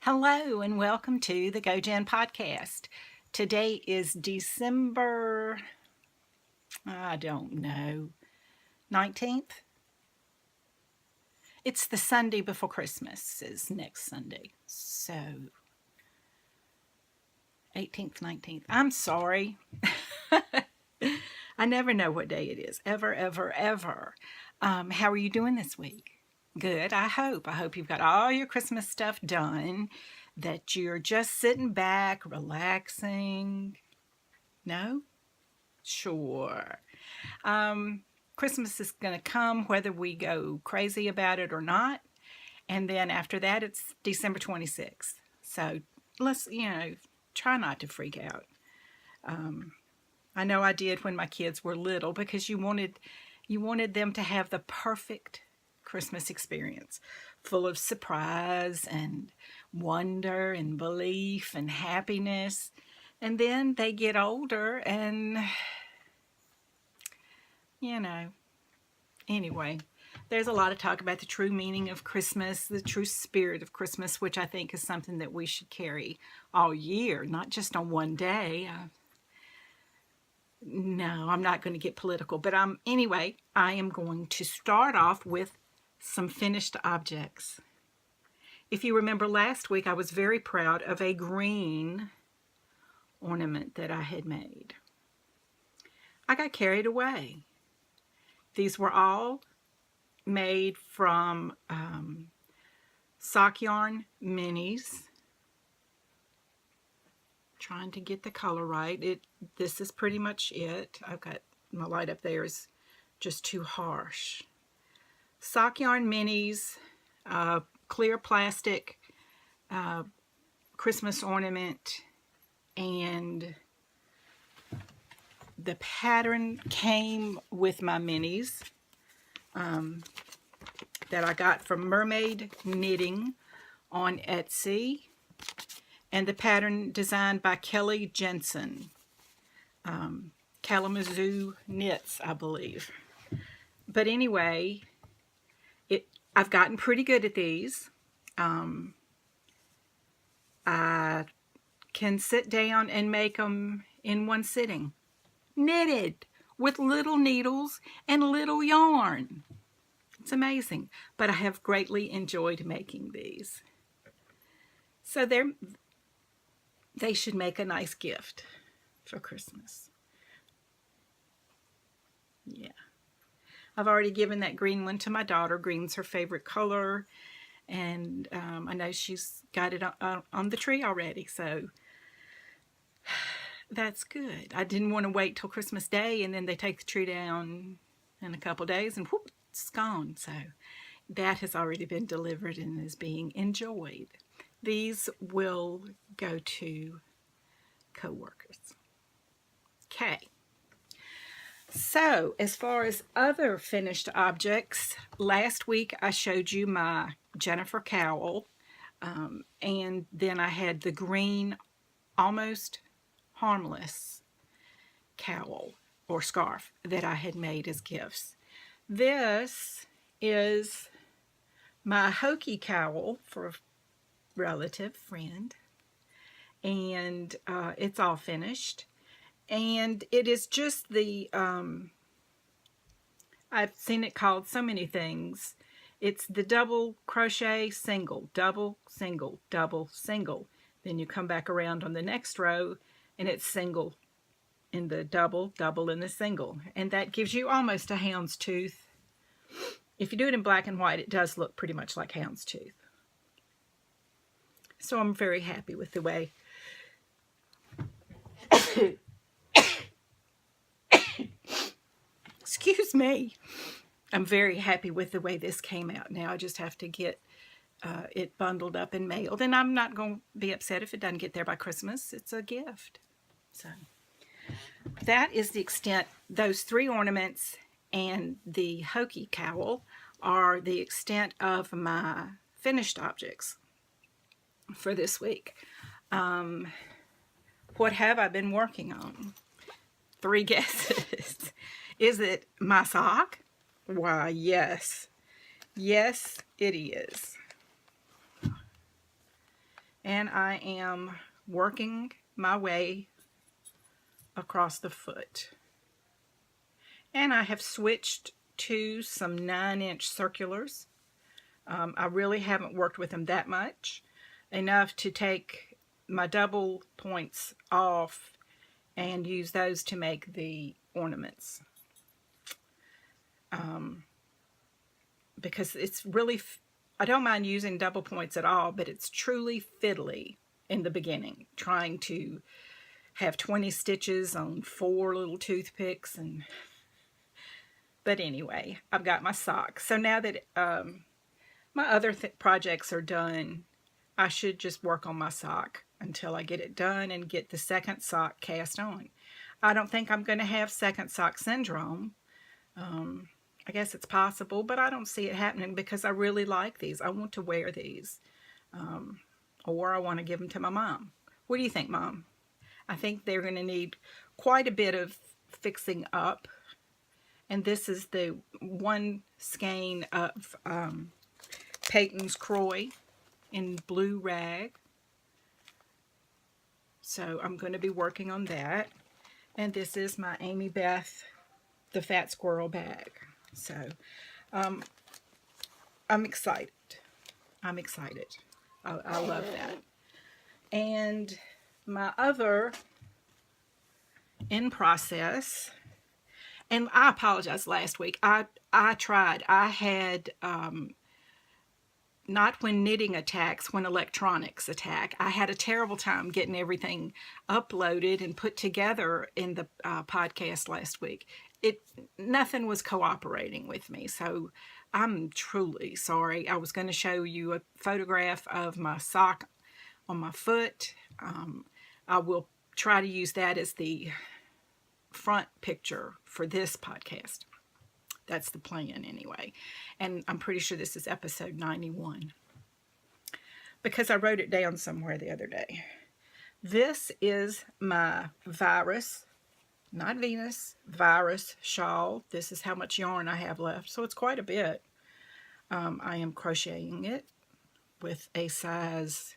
Hello and welcome to the gojenn podcast. Today is December, I don't know, 19th? It's the Sunday before Christmas is next Sunday. So 18th, 19th. I'm sorry. I never know what day it is. Ever. How are you doing this week? Good, I hope. I hope you've got all your Christmas stuff done, that you're just sitting back, relaxing. No? Sure. Christmas is going to come whether we go crazy about it or not. And then after that, it's December 26th. So let's, try not to freak out. I know I did when my kids were little because you wanted them to have the perfect Christmas experience, full of surprise and wonder and belief and happiness. And then they get older and, anyway, there's a lot of talk about the true meaning of Christmas, the true spirit of Christmas, which I think is something that we should carry all year, not just on one day. No, I'm not going to get political, but anyway, I am going to start off with some finished objects. If you remember last week, I was very proud of a green ornament that I had made. I got carried away. These were all made from sock yarn minis. Trying to get the color right. This is pretty much it. I've got my light up there is just too harsh. Sock yarn minis, clear plastic Christmas ornament, and the pattern came with my minis that I got from Mermaid Knitting on Etsy, and the pattern designed by Kelly Jensen, Kalamazoo Knits, I believe. But anyway, I've gotten pretty good at these. I can sit down and make them in one sitting, knitted with little needles and little yarn. It's amazing, but I have greatly enjoyed making these. So they should make a nice gift for Christmas. Yeah. I've already given that green one to my daughter. Green's her favorite color. And I know she's got it on the tree already. So that's good. I didn't want to wait till Christmas Day and then they take the tree down in a couple days and whoop, it's gone. So that has already been delivered and is being enjoyed. These will go to co-workers. Okay. So, as far as other finished objects, last week I showed you my Jennifer cowl, and then I had the green, almost harmless cowl or scarf that I had made as gifts. This is my Hokey Cowl for a relative friend, and it's all finished. And it is just the, I've seen it called so many things. It's the double crochet single, double, single, double, single. Then you come back around on the next row and it's single in the double, double in the single. And that gives you almost a houndstooth. If you do it in black and white, it does look pretty much like houndstooth. So I'm very happy with the way excuse me. I'm very happy with the way this came out. Now I just have to get it bundled up and mailed. And I'm not going to be upset if it doesn't get there by Christmas. It's a gift. So that is the extent. Those three ornaments and the Hokey Cowl are the extent of my finished objects for this week. What have I been working on? 3 guesses. Is it my sock? Why, yes. Yes, it is. and I am working my way across the foot. And I have switched to some 9-inch circulars. I really haven't worked with them that much, enough to take my double points off and use those to make the ornaments. Because it's really, I don't mind using double points at all, but it's truly fiddly in the beginning, trying to have 20 stitches on 4 little toothpicks. But anyway, I've got my sock. So now that my other projects are done, I should just work on my sock until I get it done and get the second sock cast on. I don't think I'm going to have second sock syndrome. I guess it's possible, but I don't see it happening because I really like these. I want to wear these. Or I want to give them to my mom. What do you think, Mom? I think they're going to need quite a bit of fixing up. And this is the one skein of Peyton's Croy in blue rag. So I'm going to be working on that. And this is my Amy Beth, the Fat Squirrel bag. So I'm excited. I'm excited. I love that. And my other in process, and I apologize last week. I tried. I had, not when knitting attacks, when electronics attack. I had a terrible time getting everything uploaded and put together in the podcast last week. Nothing was cooperating with me, so I'm truly sorry. I was going to show you a photograph of my sock on my foot. I will try to use that as the front picture for this podcast. That's the plan anyway. And I'm pretty sure this is episode 91. Because I wrote it down somewhere the other day. This is my virus, not Venus, virus shawl. This is how much yarn I have left. So it's quite a bit. I am crocheting it with a size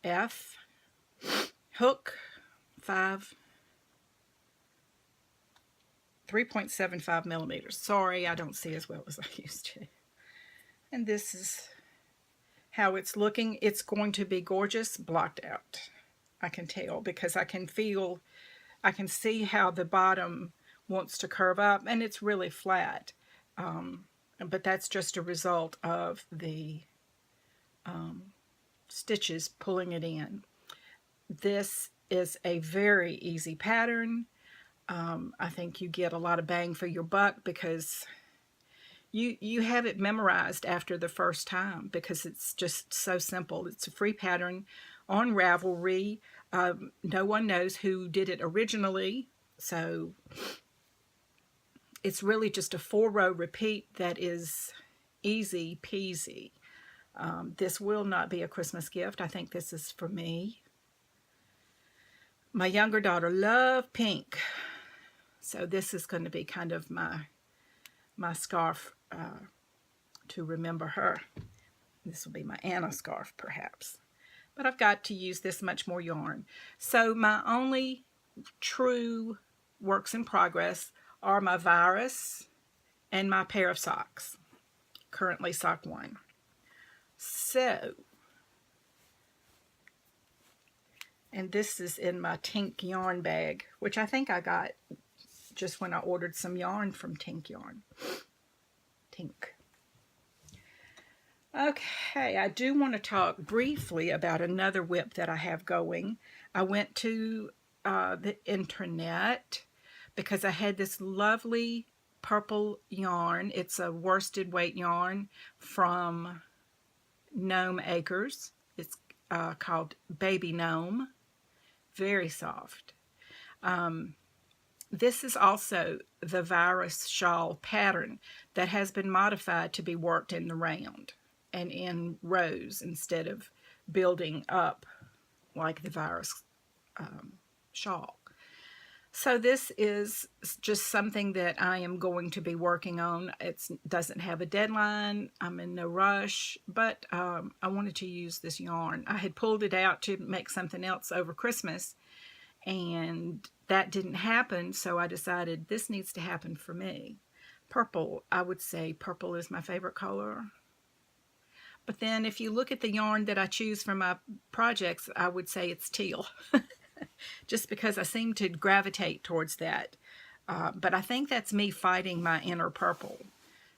F hook, 3.75 millimeters. Sorry, I don't see as well as I used to. And this is how it's looking. It's going to be gorgeous blocked out. I can tell because I can see how the bottom wants to curve up, and it's really flat. But that's just a result of the stitches pulling it in. This is a very easy pattern. I think you get a lot of bang for your buck because you have it memorized after the first time because it's just so simple. It's a free pattern on Ravelry. No one knows who did it originally, so it's really just a 4-row repeat that is easy peasy. This will not be a Christmas gift. I think this is for me. My younger daughter loved pink. So this is going to be kind of my scarf to remember her. This will be my Anna scarf, perhaps. But I've got to use this much more yarn. So my only true works in progress are my virus and my pair of socks. Currently sock 1. So, and this is in my Tink yarn bag, which I think I got just when I ordered some yarn from Tink Yarn. Tink. Okay, I do want to talk briefly about another whip that I have going. I went to the internet because I had this lovely purple yarn. It's a worsted weight yarn from Gnome Acres. It's called Baby Gnome. Very soft. This is also the virus shawl pattern that has been modified to be worked in the round and in rows instead of building up like the virus shawl. So this is just something that I am going to be working on. It doesn't have a deadline. I'm in no rush, but I wanted to use this yarn. I had pulled it out to make something else over Christmas, and that didn't happen, so I decided this needs to happen for me. Purple, I would say purple is my favorite color. But then if you look at the yarn that I choose for my projects, I would say it's teal. Just because I seem to gravitate towards that. But I think that's me fighting my inner purple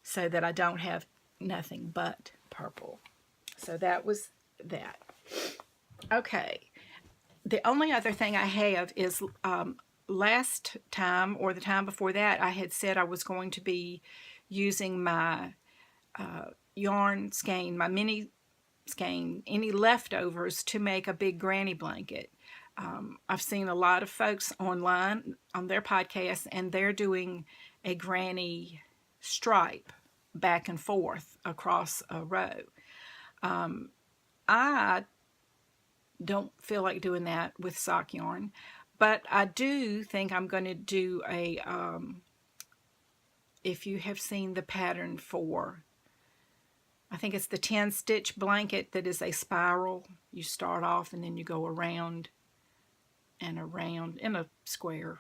so that I don't have nothing but purple. So that was that. Okay. The only other thing I have is last time or the time before that, I had said I was going to be using my yarn skein, my mini skein, any leftovers to make a big granny blanket. I've seen a lot of folks online on their podcasts, and they're doing a granny stripe back and forth across a row. I don't feel like doing that with sock yarn, but I do think I'm going to do a, if you have seen the pattern for, I think it's the 10 stitch blanket that is a spiral. You start off and then you go around and around in a square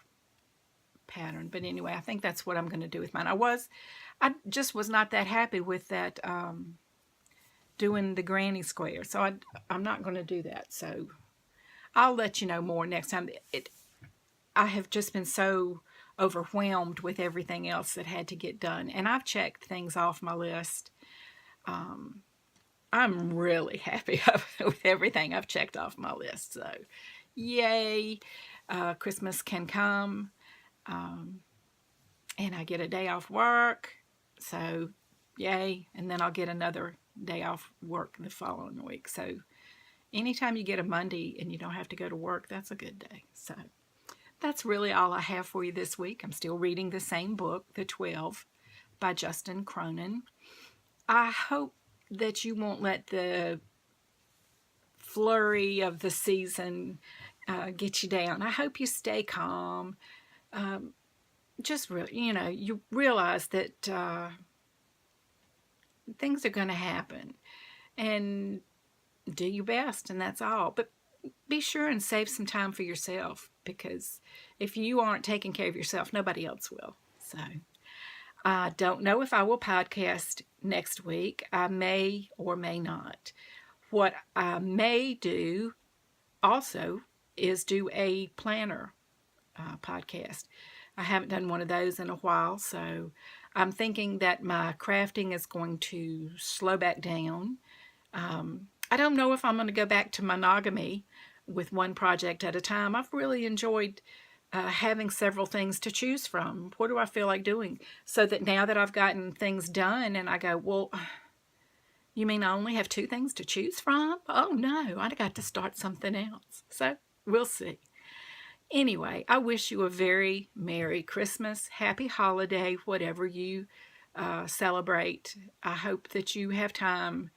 pattern. But anyway, I think that's what I'm going to do with mine. I just was not that happy with that doing the granny square. So I'm not going to do that. So I'll let you know more next time. I have just been so overwhelmed with everything else that had to get done. And I've checked things off my list. I'm really happy with everything I've checked off my list. So yay, Christmas can come, and I get a day off work, so yay, and then I'll get another day off work the following week. So anytime you get a Monday and you don't have to go to work, that's a good day. So that's really all I have for you this week. I'm still reading the same book, The 12 by Justin Cronin. I hope that you won't let the flurry of the season get you down. I hope you stay calm. Just really, you realize that things are going to happen, and do your best, and that's all. But be sure and save some time for yourself, because if you aren't taking care of yourself, nobody else will. So I don't know if I will podcast next week. I may or may not. What I may do also is do a planner podcast. I haven't done one of those in a while, so I'm thinking that my crafting is going to slow back down. I don't know if I'm going to go back to monogamy with one project at a time. I've really enjoyed having several things to choose from. What do I feel like doing? So that now that I've gotten things done and I go, well, you mean I only have 2 things to choose from? Oh no, I got to start something else. So we'll see. Anyway, I wish you a very Merry Christmas, Happy Holiday, whatever you celebrate. I hope that you have time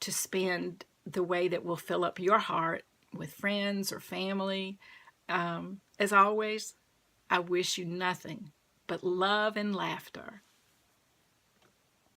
to spend the way that will fill up your heart with friends or family. As always, I wish you nothing but love and laughter.